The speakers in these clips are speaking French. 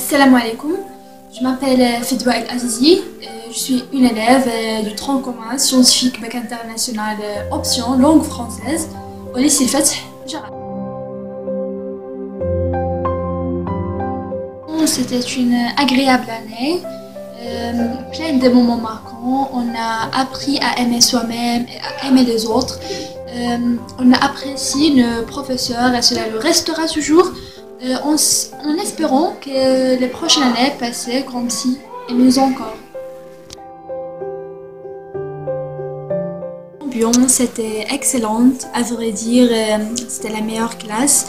Salam alaikum, je m'appelle Fedwa El Azizi, je suis une élève du tronc commun scientifique bac international option langue française au lycée Fath Jarrah. C'était une agréable année, pleine de moments marquants. On a appris à aimer soi-même et à aimer les autres. On a apprécié nos professeurs et cela le restera toujours. En espérant que les prochaines années passent comme si et mieux encore. L'ambiance était excellente, à vrai dire, c'était la meilleure classe.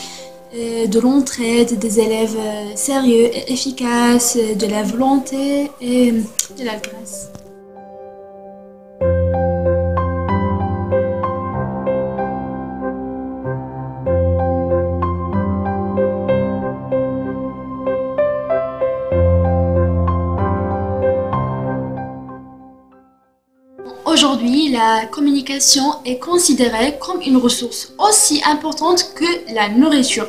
De l'entraide, des élèves sérieux et efficaces, de la volonté et de la grâce. Aujourd'hui, la communication est considérée comme une ressource aussi importante que la nourriture.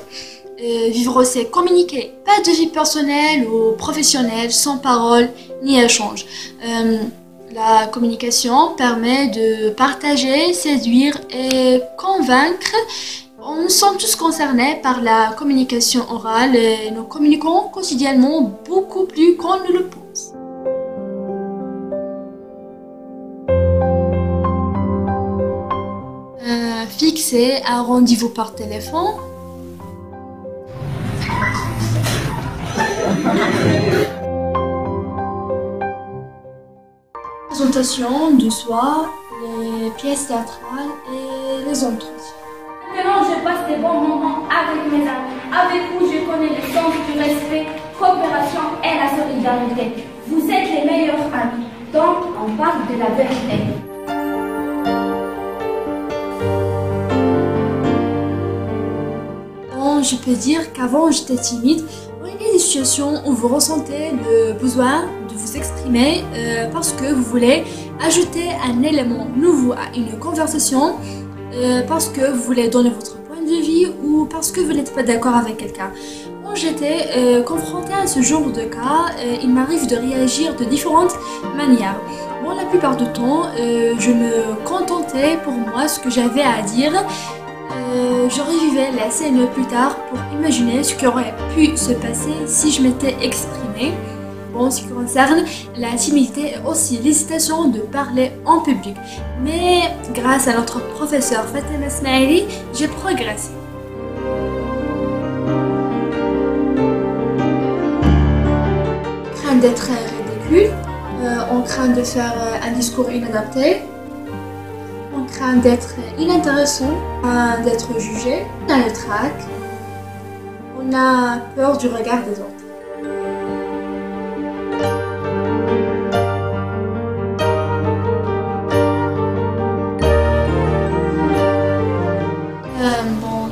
Vivre c'est communiquer, pas de vie personnelle ou professionnelle sans parole ni échange. La communication permet de partager, séduire et convaincre. Nous sommes tous concernés par la communication orale et nous communiquons quotidiennement beaucoup plus qu'on ne le pense. Fixer un rendez-vous par téléphone. Présentation de soi, les pièces théâtrales et les entretiens. Maintenant, je passe des bons moments avec mes amis. Avec vous, je connais le sens du respect, coopération et la solidarité. Vous êtes les meilleurs amis, donc on parle de la vérité. Je peux dire qu'avant j'étais timide. Il y a des situations où vous ressentez le besoin de vous exprimer parce que vous voulez ajouter un élément nouveau à une conversation, parce que vous voulez donner votre point de vue ou parce que vous n'êtes pas d'accord avec quelqu'un. Quand j'étais confrontée à ce genre de cas, il m'arrive de réagir de différentes manières. Bon, la plupart du temps, je me contentais pour moi ce que j'avais à dire. Je revivais la scène plus tard pour imaginer ce qui aurait pu se passer si je m'étais exprimée. Bon, en ce qui concerne la timidité et aussi l'hésitation de parler en public. Mais grâce à notre professeur Fatima Smaili, j'ai progressé. On craint d'être ridicule, on craint de faire un discours inadapté. On craint d'être inintéressant, d'être jugé, on a le trac, on a peur du regard des autres.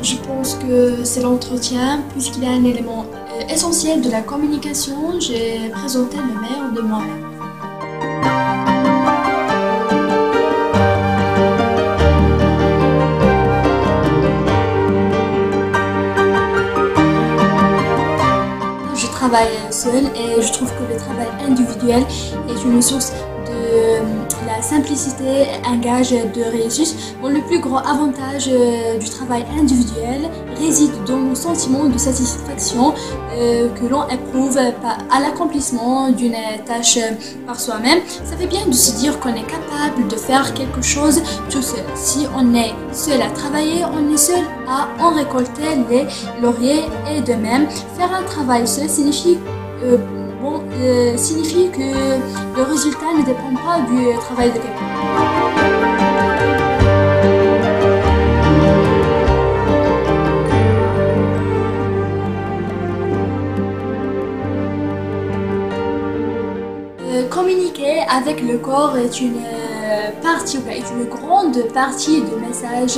Je pense que c'est l'entretien, puisqu'il est un élément essentiel de la communication. J'ai présenté le meilleur de moi-même. Je travaille seule et je trouve que le travail individuel est une source de la simplicité et un gage de réussite. Bon, le plus grand avantage du travail individuel réside dans le sentiment de satisfaction que l'on éprouve à l'accomplissement d'une tâche par soi-même. Ça fait bien de se dire qu'on est capable de faire quelque chose tout seul. Si on est seul à travailler, on est seul à en récolter les lauriers et de même, faire un travail seul signifie que le résultat ne dépend pas du travail de quelqu'un. Communiquer avec le corps est une partie, est une grande partie du message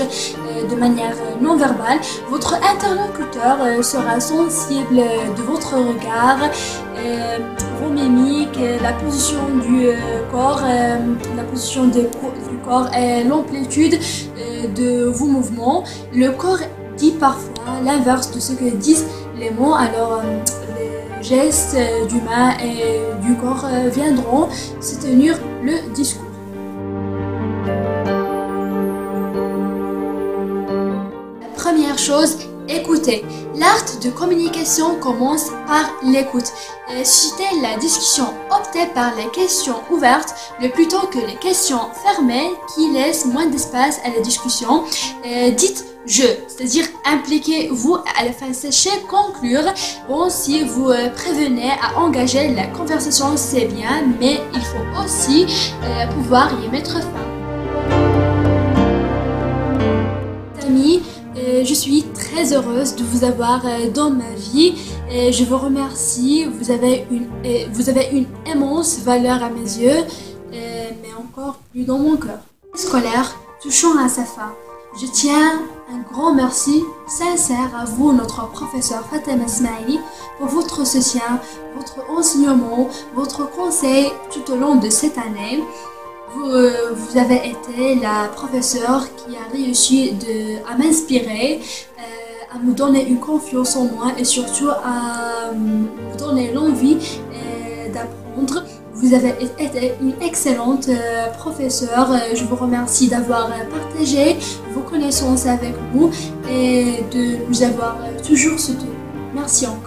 de manière non verbale. Votre interlocuteur sera sensible de votre regard, vos mimiques, la position du corps, et l'amplitude de vos mouvements. Le corps dit parfois l'inverse de ce que disent les mots, alors gestes du main et du corps viendront soutenir le discours. La première chose, écoutez. L'art de communication commence par l'écoute. Suscitez la discussion, optez par les questions ouvertes le plutôt que les questions fermées qui laissent moins d'espace à la discussion. Dites je, c'est-à-dire impliquez-vous à la fin, sachez conclure. Bon, si vous prévenez à engager la conversation, c'est bien, mais il faut aussi pouvoir y mettre fin. Amis, je suis très heureuse de vous avoir dans ma vie. Je vous remercie. Vous avez une immense valeur à mes yeux, mais encore plus dans mon cœur. Scolaire touchant à sa fin. Je tiens un grand merci sincère à vous, notre professeur Fatem Esmaili, pour votre soutien, votre enseignement, votre conseil tout au long de cette année. Vous avez été la professeure qui a réussi à m'inspirer, à me donner une confiance en moi et surtout à me donner l'envie d'apprendre. Vous avez été une excellente professeure. Je vous remercie d'avoir partagé vos connaissances avec nous et de nous avoir toujours soutenus. Merci encore.